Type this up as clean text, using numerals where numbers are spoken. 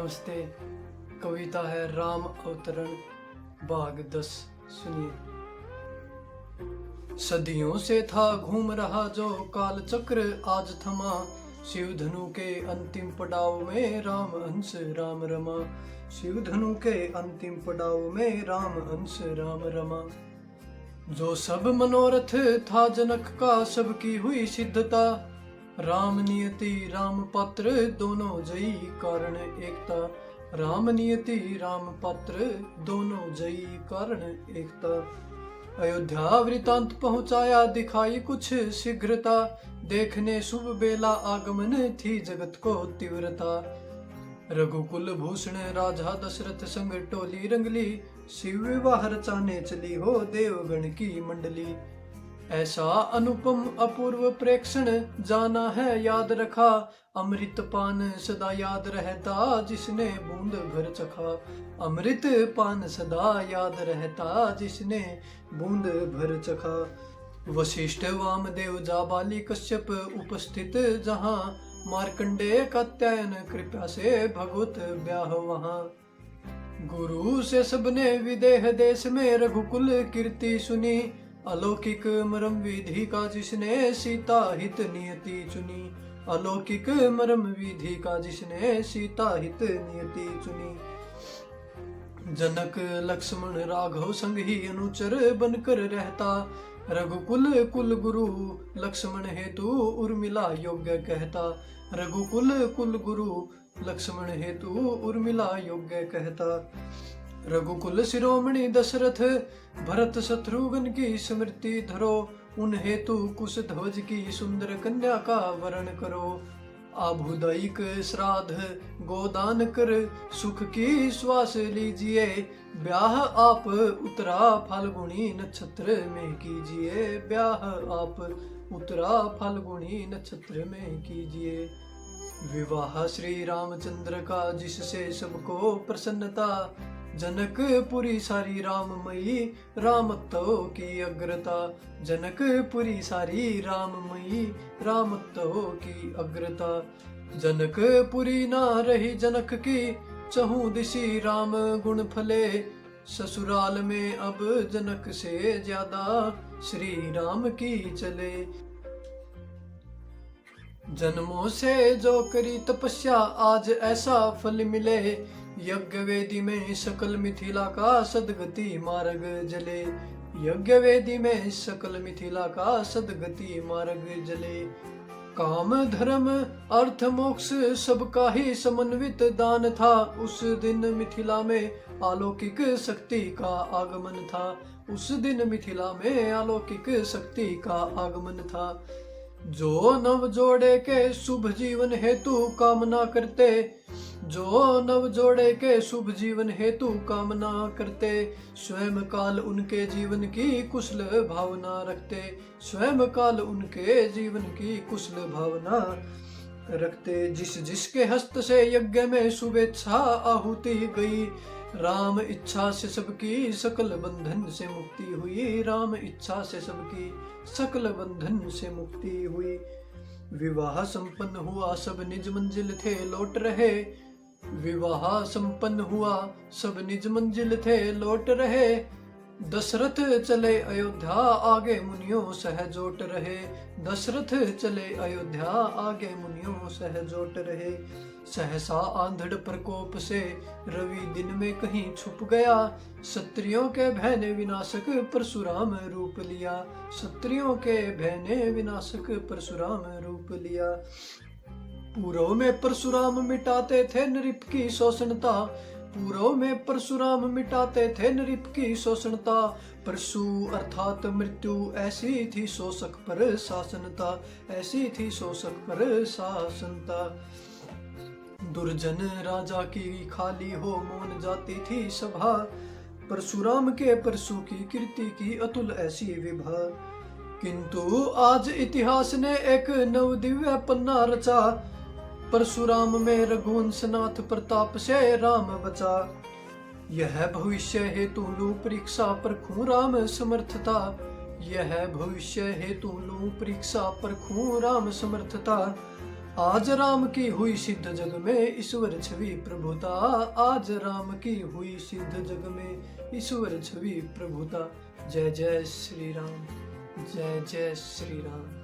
नमस्ते। कविता है राम अवतरण भाग 10। सुनिए। सदियों से था घूम रहा जो काल चक्र आज थमा, शिव धनु के अंतिम पड़ाव में राम अंश राम रमा। शिव धनु के अंतिम पड़ाव में राम अंश राम रमा। जो सब मनोरथ था जनक का सबकी हुई सिद्धता, राम नियति राम पात्र दोनों जयी कारण एकता। राम नियति राम पात्र दोनों जयी कारण एकता। अयोध्या वृतांत पहुंचाया दिखाई कुछ शीघ्रता, देखने शुभ बेला आगमन थी जगत को तीव्रता। रघुकुल भूषण राजा दशरथ संग टोली रंगली, शिव विवाह रचाने चली हो देवगण की मंडली। ऐसा अनुपम अपूर्व प्रेक्षण जाना है याद रखा, अमृत पान सदा याद रहता जिसने बूंद भर चखा। अमृत पान सदा याद रहता जिसने बूंद भर चखा। वशिष्ठ वामदेव जाबाली कश्यप उपस्थित जहां, मार्कंडेय कात्यायन कृपा से भगवत ब्याह वहां। गुरु से सबने विदेह देश में रघुकुल कीर्ति सुनी, अलौकिक मरम विधि का जिसने सीता हित नियति चुनी। अलौकिक मरम विधि का जिसने सीता हित नियति चुनी। जनक लक्ष्मण राघव संग ही अनुचर बनकर रहता, रघुकुल कुल गुरु लक्ष्मण हेतु उर्मिला योग्य कहता। रघुकुल कुल गुरु लक्ष्मण हेतु उर्मिला योग्य कहता। रघुकुल शिरोमणि दशरथ भरत शत्रुघ्न की स्मृति धरो, उन हेतु कुश ध्वज की सुंदर कन्या का वरण करो। आभुदायिक श्राद्ध गोदान कर सुख की श्वास लीजिए, ब्याह आप उत्तरा फाल्गुनी नक्षत्र में कीजिए। ब्याह आप उत्तरा फाल्गुनी नक्षत्र में कीजिए। विवाह श्री रामचंद्र का जिससे सबको प्रसन्नता, जनकपुरी सारी राममयी रामत्व की अग्रता। जनकपुरी सारी राममयी रामत्व की अग्रता। जनकपुरी ना रही जनक की चहु दिशि राम गुण फले, ससुराल में अब जनक से ज्यादा श्री राम की चले। जन्मों से जो करी तपस्या आज ऐसा फल मिले, यज्ञ वेदी में सकल मिथिला का सदगति मार्ग जले। यज्ञ वेदी में सकल मिथिला का सदगति मार्ग जले। काम धर्म अर्थ मोक्ष सबका ही समन्वित दान था, उस दिन मिथिला में अलौकिक शक्ति का आगमन था। उस दिन मिथिला में अलौकिक शक्ति का आगमन था। जो नव जोड़े के शुभ जीवन हेतु कामना करते, जो नव जोड़े के शुभ जीवन हेतु कामना करते, स्वयं काल उनके जीवन की कुशल भावना रखते। स्वयं काल उनके जीवन की कुशल भावना रखते। जिस जिसके हस्त से यज्ञ में शुभेच्छा आहुति गई, राम इच्छा से सबकी सकल बंधन से मुक्ति हुई। राम इच्छा से सबकी सकल बंधन से मुक्ति हुई। विवाह संपन्न हुआ सब निज मंजिल थे लौट रहे। विवाह संपन्न हुआ सब निज मंजिल थे लौट रहे। दशरथ चले अयोध्या आगे मुनियों सहजोट रहे। दशरथ चले अयोध्या आगे मुनियों सहजोट रहे। सहसा आंधड़ प्रकोप से रवि दिन में कहीं छुप गया, क्षत्रियों के भय ने विनाशक परशुराम रूप लिया। क्षत्रियों के भय ने विनाशक परशुराम रूप लिया। पूर्व में परशुराम मिटाते थे नृप की शोषणता। पूर्व में परशुराम मिटाते थे नृप की शोषणता। परशु अर्थात मृत्यु ऐसी थी शोषक पर शासनता। ऐसी थी शोषक पर शासनता। दुर्जन राजा की खाली हो मौन जाती थी सभा, परशुराम के परशु की कीर्ति की अतुल ऐसी विभा। किंतु आज इतिहास ने एक नव दिव्य पन्ना रचा, परशुराम में रघुवंशनाथ प्रताप से राम बचा। यह भविष्य हेतु लू परीक्षा परखूं राम समर्थता। यह भविष्य हेतु लू परीक्षा परखूं राम समर्थता। आज राम की हुई सिद्ध जग में ईश्वर छवि प्रभुता। आज राम की हुई सिद्ध जग में ईश्वर छवि प्रभुता। जय जय श्री राम, जय जय श्री राम।